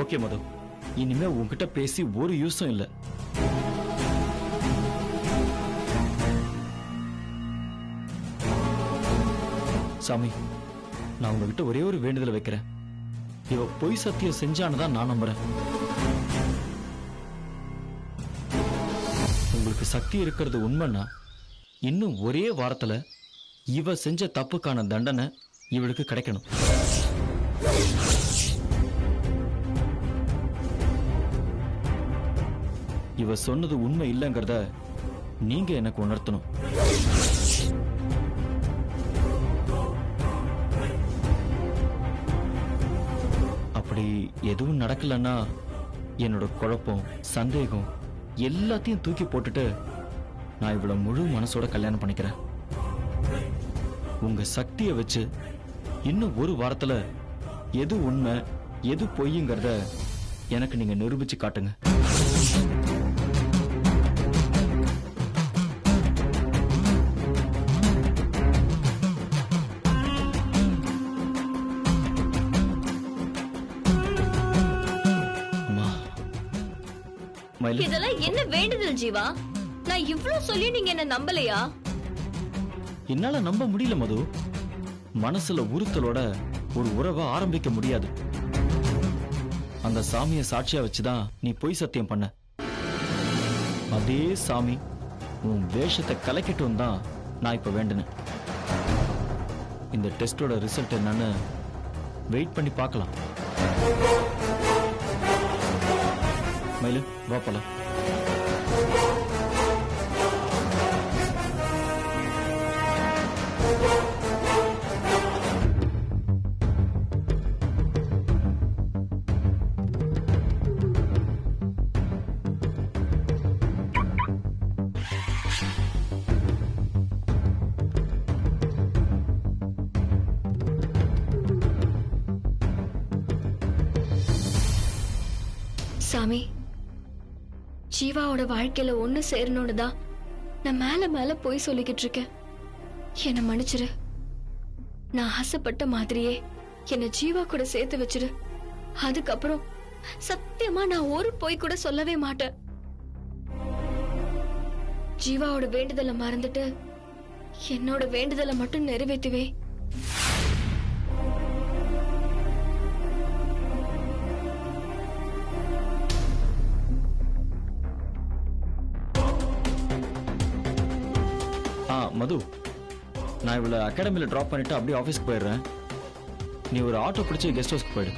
Okay மது, இனிமே உன்கிட்ட பேசி ஒரு யூஸும் இல்ல. சாமி, நான் உங்ககிட்ட ஒரே ஒரு வேண்டுதலை வைக்கிறேன். இவ பொய் சத்தியம் செஞ்சான்னு தான் நான் நம்புறேன். உங்களுக்கு சக்தி இருக்கிறது உண்மைன்னா இன்னும் ஒரே வாரத்துல இவ செஞ்ச தப்புக்கான தண்டனை இவளுக்கு கிடைக்கணும். இவ சொன்னது உண்மை இல்லைங்கிறத நீங்க எனக்கு உணர்த்தணும். அப்படி எதுவும் நடக்கலன்னா என்னோட குழப்பம், சந்தேகம் எல்லாத்தையும் தூக்கி போட்டுட்டு நான் இவ்வளவு முழு மனசோட கல்யாணம் பண்ணிக்கிறேன். உங்க சக்தியை வச்சு இன்னும் ஒரு வாரத்துல எது உண்மை எது பொய்யுங்கிறத எனக்கு நீங்க நிரூபிச்சு காட்டுங்க. இதெல்லாம் என்ன வேண்டுதல் ஜீவா? நான் இவ்ளோ சொல்லி நீங்க என்ன நம்பலையா? என்னால நம்ப முடியல மது. மனசுல உறுத்தலோட ஒரு உறவை ஆரம்பிக்க முடியாது. அந்த சாமிய சாட்சியா வச்சுதான் நீ பொய் சத்தியம் பண்ண. அதே சாமி உன் வேஷத்தை கலக்கட்டும் தான் நான் இப்ப வேண்டினேன். இந்த டெஸ்டோட ரிசல்ட் என்னன்னு வெயிட் பண்ணி பார்க்கலாம். மயிலு, வா போலாம். சாமி, ஜீவாவோட வாழ்க்கையில ஒண்ணு சேரணும்னு தான் நான் மேல மேல போய் சொல்லிக்கிட்டு இருக்கேன். என்ன மன்னிச்சிரு. நான் ஆசைப்பட்ட மாதிரியே என்ன ஜீவா கூட சேர்த்து வச்சிரு. அதுக்கப்புறம் சத்தியமா நான் ஒரு பொய் கூட சொல்லவே மாட்டேன். ஜீவாவோட வேண்டுதலை மறந்துட்டு என்னோட வேண்டுதலை மட்டும் நிறைவேற்றுவே. மது, நான் இவளை அகாடமியில் ட்ராப் பண்ணிட்டு அப்படியே ஆஃபீஸ்க்கு போயிடுறேன். நீ ஒரு ஆட்டோ பிடிச்சி கெஸ்ட் ஹவுஸ்க்கு போயிடு.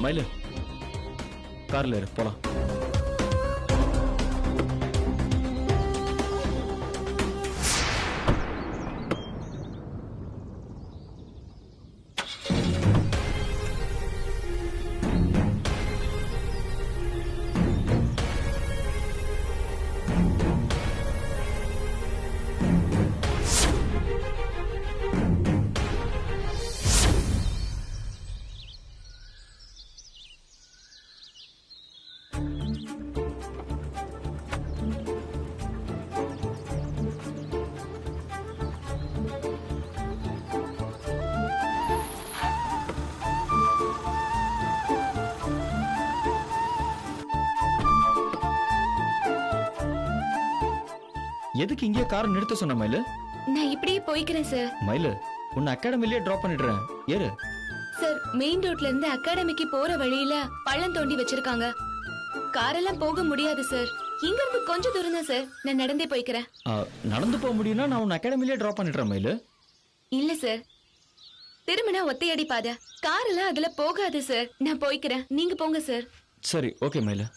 மயிலு, கார்ல இரு, போலாம். எதுக்கு இங்கே காரை நிறுத்த சொன்ன மயிலு? நான் இப்படியே போய்க்கிறேன் சார். மயிலு, உன்னை அகாடமிலேயே டிராப் பண்ணிடுறேன், ஏறு. சார், மெயின் ரோட்ல இருந்து அகாடமிக்கு போற வழியில பள்ளம் தோண்டி வச்சிருக்காங்க. காரெல்லாம் போக முடியாது சார். இங்க இருந்து கொஞ்சம் தூரம் தான் சார். நான் நடந்தே போய்க்கிறேன். நடந்து போக முடியும்னா நான் உன்னை அகாடமிலேயே டிராப் பண்ணிடுறேன் மயிலு. இல்ல சார், திரும்பினா ஒத்தையடி பாதை, காரெல்லாம் அதுல போகாது சார். நான் போய்க்கிறேன், நீங்க போங்க சார். சரி, ஓகே மயிலு.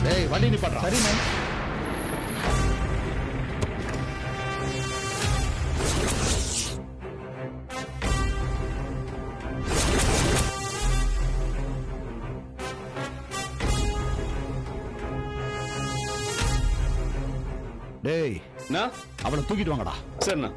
டேய் வண்டி நிப்பாட்றா. சரிண்ணே. டேய் அவளை தூக்கிட்டு வாங்கடா. சரிண்ணா.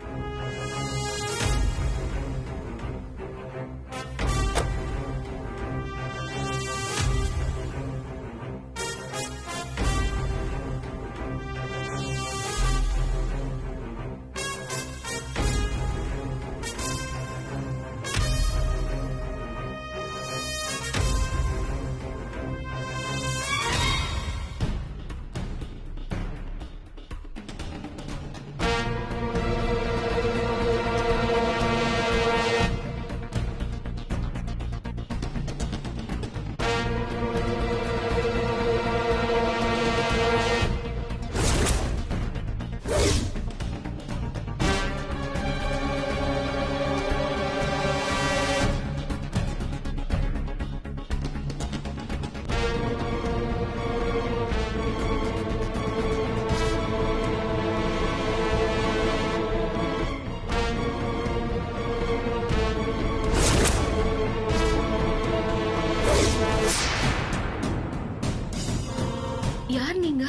யார் நீங்க?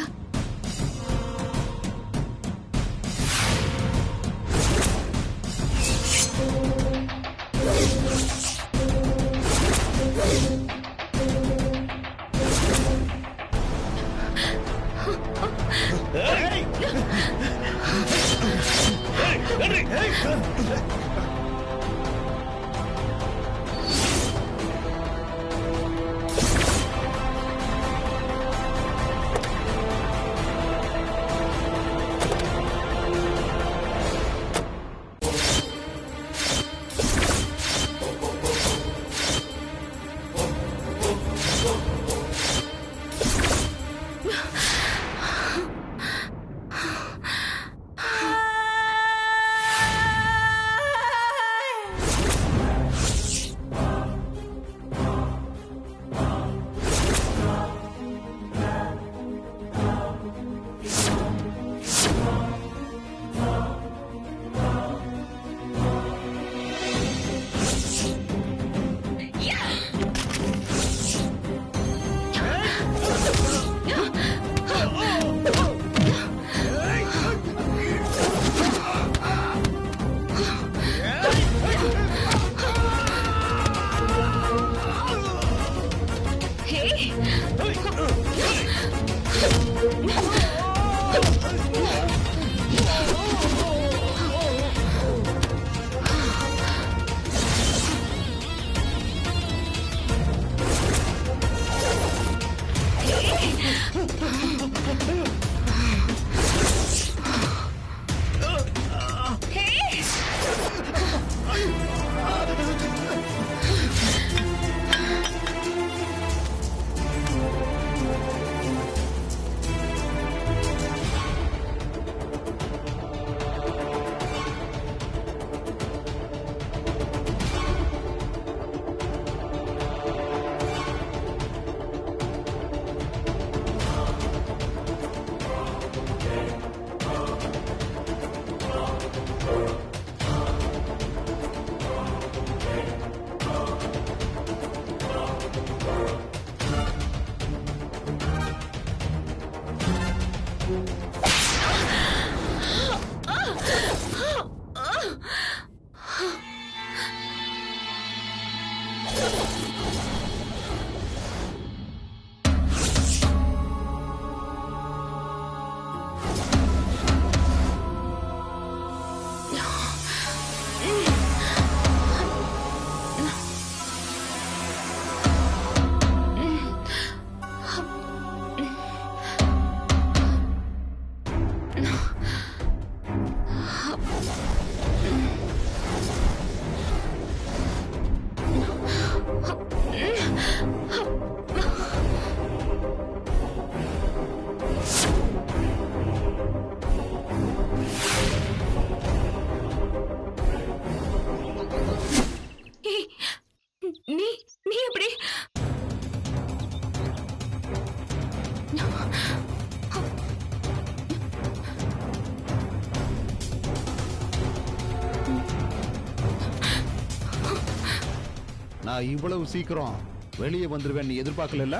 நான் இவ்வளவு சீக்கிரம் வெளியே வந்துருவேன் நீ எதிர்பார்க்கல.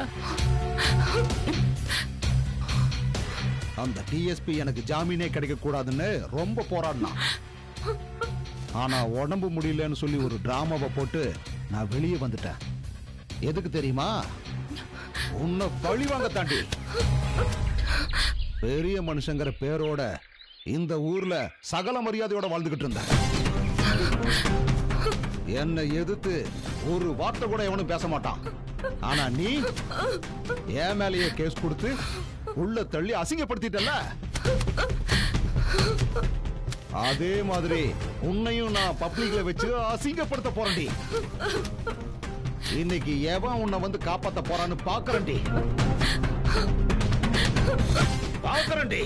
அந்த டிஎஸ்பி எனக்கு ஜாமீனே கிடைக்க கூடாதுன்னு ரொம்ப போராடினான். ஆனா உடம்பு முடியலன்னு சொல்லி ஒரு டிராமாவை போட்டு நான் வெளியே வந்துட்டேன். எதுக்கு தெரியுமா? உன்னை பழி வாங்க தாண்டி. பெரிய மனுஷங்கிற பேரோட இந்த ஊர்ல சகல மரியாதையோட வாழ்ந்துகிட்டு இருந்தேன். என்னை எதிர்த்து ஒரு வார்த்தை கூட எவனும் பேச மாட்டான். ஆனா நீ என் மேலேயே கேஸ் கொடுத்து உள்ள தள்ளி அசிங்கப்படுத்திட்டல. அதே மாதிரி உன்னையும் நான் பப்ளிக்ல வச்சு அசிங்கப்படுத்த போறேன்டி. இன்னைக்கு எவன் உன்னை வந்து காப்பாத்த போறான்னு பாக்குறேன்டி. பாக்குறேன்டி.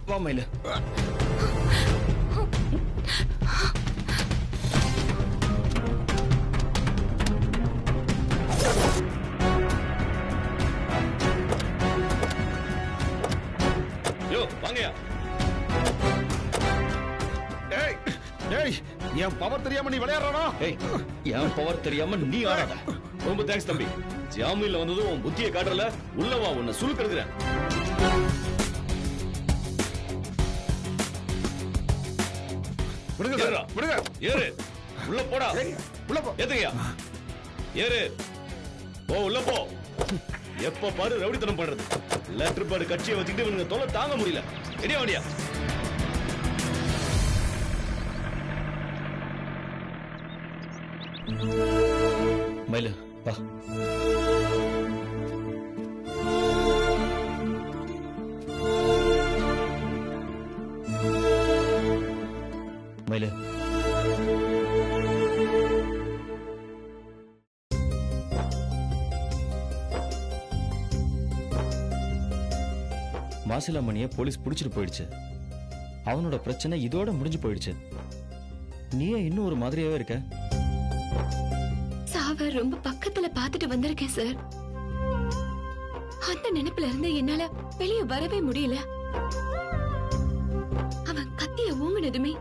வா மயிலு. வாங்கயா. என் பவர் தெரியாம நீ விளையாடுறானா? என் பவர் தெரியாம நீ ஆடாத. ரொம்ப தேங்க்ஸ் தம்பி. ஜாமீன்ல வந்ததும் உன் புத்தியை காட்டுறல. உள்ளவா உன்னை சுருக்கெடுக்கிறேன். ஏறு உள்ள போடா. உள்ள போ. ஏத்துங்கயா. ஏறு ஓ உள்ள போ. எப்ப பாரு ரவுடித்தனம் பண்றது. லெட்டர் பாரு கட்சியை வச்சுக்கிட்டு இவனுங்க தொலை தாங்க முடியல. எடியா வண்டியா. மயிலு வா. மயிலு மாசிலாமணிய போலீஸ் புடிச்சிட்டு போயிடுச்சு. அவனோட பிரச்சனை இதோட முடிஞ்சு போயிடுச்சு. நீயே இன்னும் ஒரு மாதிரியாவே இருக்க. சாவ ரொம்ப பக்கத்துல பாத்துட்டு வந்திருக்கேன் சார். அந்த நினைப்புல இருந்து என்னால வெளியே வரவே முடியல. அவன் கத்திய ஊங்கினதுமே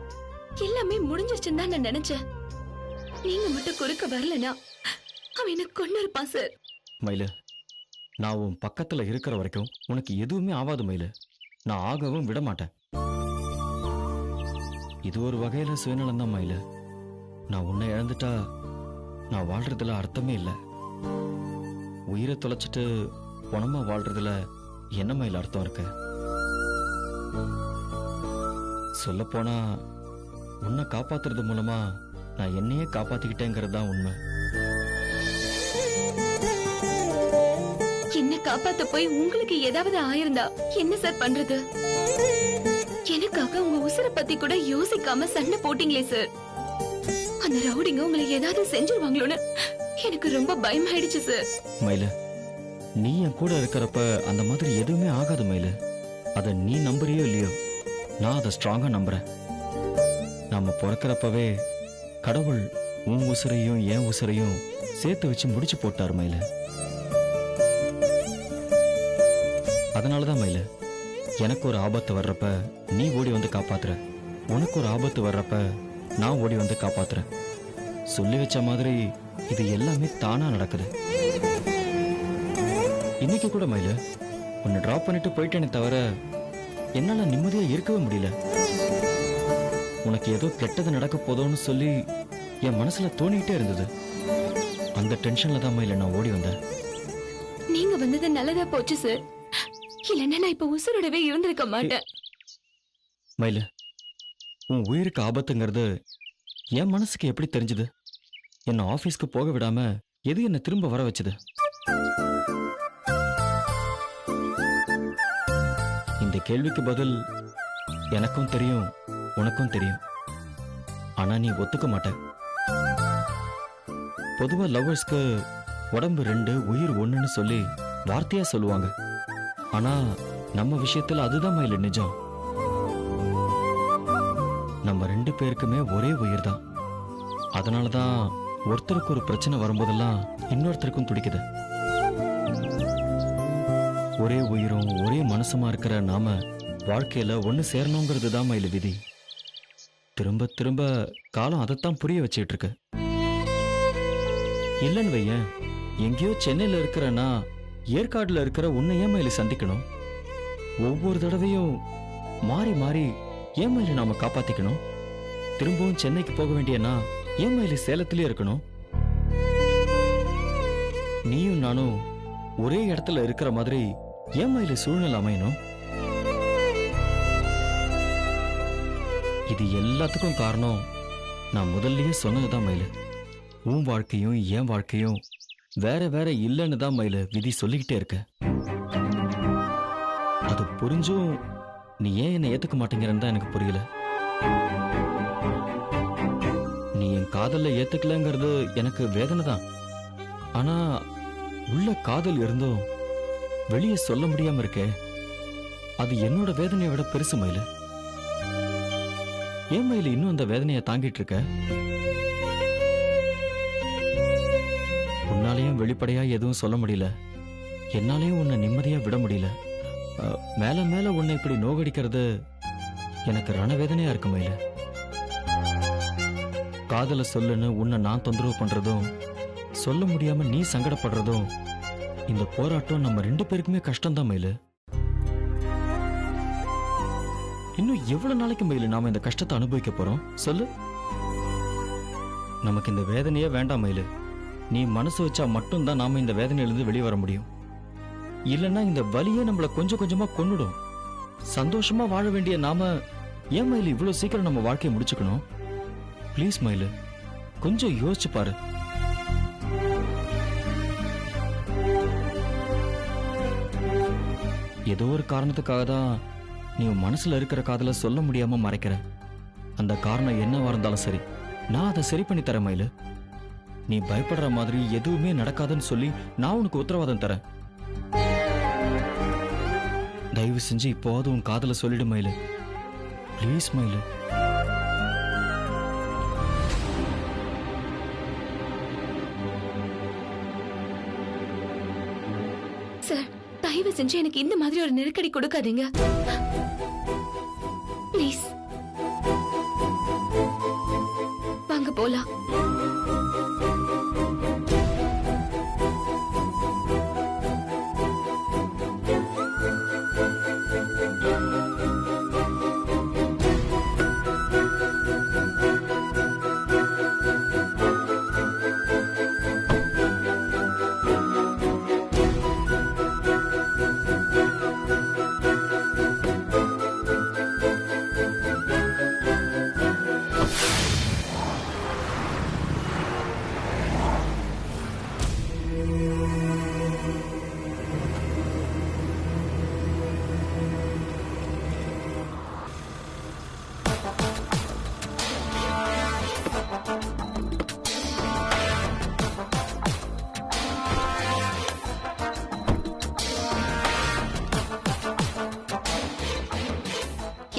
எல்லாமே முடிஞ்சிருச்சுன்னு தான் நான் நினைச்சேன். நீங்க மட்டும் குறுக்க வரலனா அவன் என்ன கொண்டு இருப்பான் சார். மயிலு, நான் உன் பக்கத்துல இருக்கிற வரைக்கும் உனக்கு எதுவுமே ஆகாது மயிலு. நான் ஆகவும் விட மாட்டேன். இது ஒரு வகையில சுயநலம் தான் மயிலு. நான் உன்னை இழந்துட்டா நான் வாழ்றதுல அர்த்தமே இல்லை. உயிரை தொலைச்சிட்டு பணமா வாழ்றதுல என்ன மயில் அர்த்தம் இருக்கு? சொல்ல போனா உன்னை காப்பாத்துறது மூலமா நான் என்னையே காப்பாத்திக்கிட்டேங்கிறது தான் உண்மை. என்ன காப்பாத்த போய் உங்களுக்கு ஏதாவது ஆயிருந்தா என்ன சார் பண்றது? எனக்காக உங்க உசுரை பத்தி கூட யோசிக்காம சண்டை போட்டீங்களே சார். அந்த ரவுடிங்க உங்களை ஏதாவது செஞ்சிருவாங்களோன்னு எனக்கு ரொம்ப பயமாயிடுச்சு சார். மயிலு, நீ என் கூட இருக்கிறப்ப அந்த மாதிரி எதுவுமே ஆகாது மயிலு. அத நீ நம்புறியோ இல்லையோ, நான் அதை ஸ்ட்ராங்கா நம்புறேன். நாம பிறக்கிறப்பவே கடவுள் உன் உசுரையும் என் உசுரையும் சேர்த்து வச்சு முடிச்சு போட்டார் மயிலு. அதனாலதான் மயிலு, எனக்கு ஒரு ஆபத்து வர்றப்ப நீ ஓடி வந்து காப்பாத்துற, உனக்கு ஒரு ஆபத்து வர்றப்ப நான் ஓடி வந்து காப்பாத்துறேன். சொல்லி வச்ச மாதிரி இது எல்லாமே தானா நடக்குது. இன்னைக்கு கூட மயிலு, உன்னை டிராப் பண்ணிட்டு போயிட்டேனே தவிர என்னால நிம்மதியா இருக்கவே முடியல. உனக்கு ஏதோ கெட்டது நடக்க போதோன்னு சொல்லி என் மனசுல தோணிட்டே இருந்தது. அந்த டென்ஷன்ல தான் மயில நான் ஓடி வந்தேன். நீங்க வந்தது நல்லதா போச்சு சார். இல்லைன்னா நான் இப்ப உசுரோடவே இருந்திருக்க மாட்டேன். மயில, உன் உயிருக்கு ஆபத்துங்கிறது என் மனசுக்கு எப்படி தெரிஞ்சது? என்ன ஆபீஸ்க்கு போக விடாம எது என்ன திரும்ப வர வச்சது? இந்த கேள்விக்கு பதில் எனக்கும் தெரியும், உனக்கும் தெரியும். ஆனா நீ ஒத்துக்க மாட்ட. பொதுவா லவ்வர்ஸ்க்கு உடம்பு 2 உயிர் 1ன்னு சொல்லி வார்த்தையா சொல்லுவாங்க. ஆனா நம்ம விஷயத்துல அதுதான் மயில நிஜம். நம்ம 2 பேருக்குமே ஒரே உயிர் தான். அதனாலதான் ஒருத்தருக்கு ஒரு பிரச்சனை வரும்போதெல்லாம் இன்னொருத்தருக்கும் துடிக்குது. ஒரே உயிரும் ஒரே மனசுமா இருக்கிற நாம வாழ்க்கையில ஒண்ணு சேரணுங்கிறது தான் மயில விதி. திரும்ப திரும்ப காலம் அதைத்தான் புரிய வச்சுட்டு இருக்கு. இல்லன்னு வையேன், எங்கேயோ சென்னையில இருக்கிறனா ஏற்காடுல இருக்கிற உன்னை ஏன் மயில சந்திக்கணும்? ஒவ்வொரு தடவையும் மாறி மாறி ஏன் மயில நாம காப்பாத்திக்கணும்? திரும்பவும் சென்னைக்கு போக வேண்டியனா ஏன் மயில சேலத்திலே இருக்கணும்? நீயும் நானும் ஒரே இடத்துல இருக்கிற மாதிரி ஏன் மயில சூழ்நிலை அமையணும்? இது எல்லாத்துக்கும் காரணம் நான் முதல்லயே சொன்னதுதான் மயில. உன் வாழ்க்கையும் என் வாழ்க்கையும் வேற வேற இல்லைன்னு தான் மயில விதி சொல்லிக்கிட்டே இருக்க. அது புரிஞ்சும் நீ ஏன் என்னை ஏத்துக்க மாட்டேங்கிறன்னு தான் எனக்கு புரியல. நீ என் காதல்ல ஏத்துக்கலங்கிறது எனக்கு வேதனை தான். ஆனா உள்ள காதல் இருந்தும் வெளியே சொல்ல முடியாம இருக்கே, அது என்னோட வேதனையை விட பெருசு மயில. ஏன் மயில இன்னும் அந்த வேதனையை தாங்கிட்டு இருக்க? உன்னாலையும் வெளிப்படையா எதுவும் சொல்ல முடியல, என்னாலையும் உன்னை நிம்மதியா விட முடியல. மேல மேல உன்னை இப்படி நோகடிக்கிறது எனக்கு ரணவேதனையா இருக்கு மயில. காதல சொல்லுன்னு உன்னை நான் தொந்தரவு பண்றதும் சொல்ல முடியாம நீ சங்கடப்படுறதும் இந்த போராட்டம் நம்ம 2 பேருக்குமே கஷ்டம்தான் மயில. இன்னும் எவ்வளவு நாளைக்கு மயில நாம இந்த கஷ்டத்தை அனுபவிக்க போறோம் சொல்லு? நமக்கு இந்த வேதனையே வேண்டாம் மயில. நீ மனசு வச்சா மட்டும்தான் நாம இந்த வேதனையிலிருந்து வெளியே வர முடியும். இல்லைன்னா இந்த வலியே நம்மள கொஞ்சம் கொஞ்சமா கொன்னுடும். சந்தோஷமா வாழ வேண்டிய நாம ஏன் மயில இவ்வளவு சீக்கிரம் நம்ம வாழ்க்கையை முடிச்சுக்கணும்? ப்ளீஸ் மயில, கொஞ்சம் யோசிச்சு பாரு. ஏதோ ஒரு காரணத்துக்காக தான் நீ உன் மனசுல இருக்கிற காதல சொல்ல முடியாம மறைக்கிற. அந்த காரணம் என்னவா இருந்தாலும் சரி, நான் அதை சரி பண்ணி தரேன் மயிலு. நீ பயப்படுற மாதிரி எதுவுமே நடக்காதுன்னு சொல்லி நான் உனக்கு உத்தரவாதம் தரேன். தயவு செஞ்சு இப்போது உன் காதல சொல்லிடு மயிலு. ப்ளீஸ் மயிலு. சார், தயவு செஞ்சு எனக்கு இந்த மாதிரி ஒரு நெருக்கடி கொடுக்காதீங்க ப்ளீஸ். வாங்க போலாம்.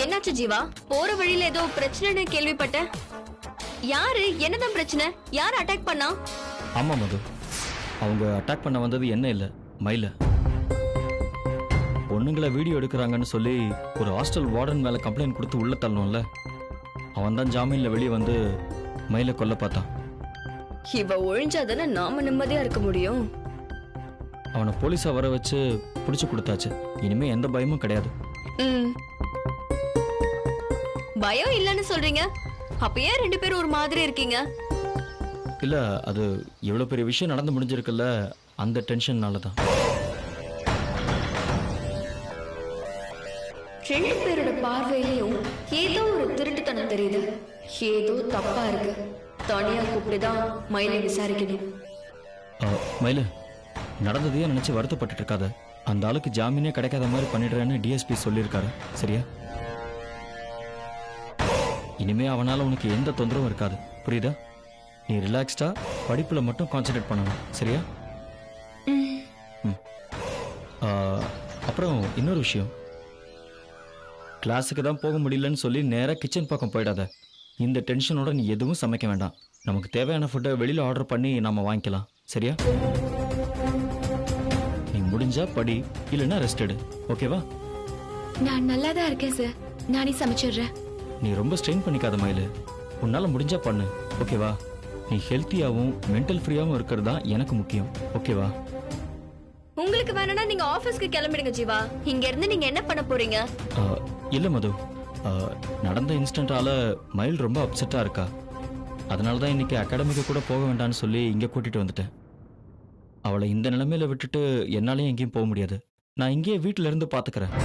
என்னாச்சு ஜீவா? போற வழியில ஏதோ பிரச்சனைன்னு கேள்விப்பட்டேன். யாரு? என்னதான் பிரச்சனை? யார் அட்டாக் பண்ணா? ஆமா மது, அவங்க அட்டாக் பண்ண வந்தது என்ன இல்ல, மயில. பொண்ணுங்களை வீடியோ எடுக்கிறாங்கன்னு சொல்லி ஒரு ஹாஸ்டல் வார்டன் மேல கம்ப்ளைண்ட் கொடுத்து உள்ள தள்ளணும்ல, அவன் தான் ஜாமீன்ல வெளியே வந்து மயில கொல்ல பார்த்தான். இவ ஒழிஞ்சாதானே நாம நிம்மதியா இருக்க முடியும். அவனை போலீஸா வர வச்சு புடிச்சு கொடுத்தாச்சு. இனிமே எந்த பயமும் கிடையாது. பயம் இல்லைன்னு சொல்றீங்க, அப்ப ஏன் 2 பேரும் ஒரு மாதிரி இருக்கீங்க? இல்ல அது எவ்வளவு பெரிய விஷயம் நடந்து முடிஞ்சிருக்குல்ல, அந்த டென்ஷன்னால தான். 2 பேரோட பார்வையிலையும் ஏதோ ஒரு திருட்டுத்தனம் தெரியுது. ஏதோ தப்பா இருக்கு. தனியா கூப்பிட்டுதான் மயிலை விசாரிக்கணும். மயிலு, நடந்ததையே நினைச்சு வருத்தப்பட்டு இருக்காத. அந்த ஆளுக்கு ஜாமீனே கிடைக்காத மாதிரி பண்ணிடுறேன்னு டிஎஸ்பி சொல்லியிருக்காரு. சரியா? இனிமே அவனால உனக்கு எந்த தொந்தரவும் இருக்காது. புரியுதா? நீ ரிலாக்ஸ்டா படிப்புல மட்டும் கான்சென்ட்ரேட் பண்ணணும். சரியா? அப்புறம் இன்னொரு விஷயம், கிளாஸுக்கு தான் போக முடியலன்னு சொல்லி நேரா கிச்சன் பக்கம் போயிடாத. இந்த டென்ஷனோட நீ எதுவும் சமைக்க வேண்டாம். நமக்கு தேவையான ஃபுட்டை வெளியில ஆர்டர் பண்ணி நாம வாங்கிக்கலாம். சரியா? நீ முடிஞ்சா படி, இல்லைன்னா ரெஸ்ட் எடு. ஓகேவா? நான் நல்லா தான் இருக்கேன் சார். நானே சமைச்சிடுறேன். நீ ரொம்ப ஸ்ட்ரெயின் பண்ணிக்காத மயிலு. உன்னால முடிஞ்சா பண்ணு. ஓகேவா? நீ ஹெல்த்தியாவும் மென்டல் ஃப்ரீயாவும் இருக்கிறது தான் எனக்கு முக்கியம். ஓகேவா? உங்களுக்கு வேணும்னா நீங்க ஆபீஸ்க்கு கிளம்பிடுங்க ஜீவா. இங்க இருந்து நீங்க என்ன பண்ண போறீங்க? இல்ல மது, நடந்த இன்ஸ்டன்டால மயில் ரொம்ப அப்செட்டா இருக்கா. அதனால தான் இன்னைக்கு அகாடமிக்கு கூட போக வேண்டாம்னு சொல்லி இங்க கூட்டிட்டு வந்துட்டேன். அவளை இந்த நிலைமையில விட்டுட்டு என்னாலையும் எங்கேயும் போக முடியாது. நான் இங்கேயே வீட்டில இருந்து பாத்துக்கிறேன்.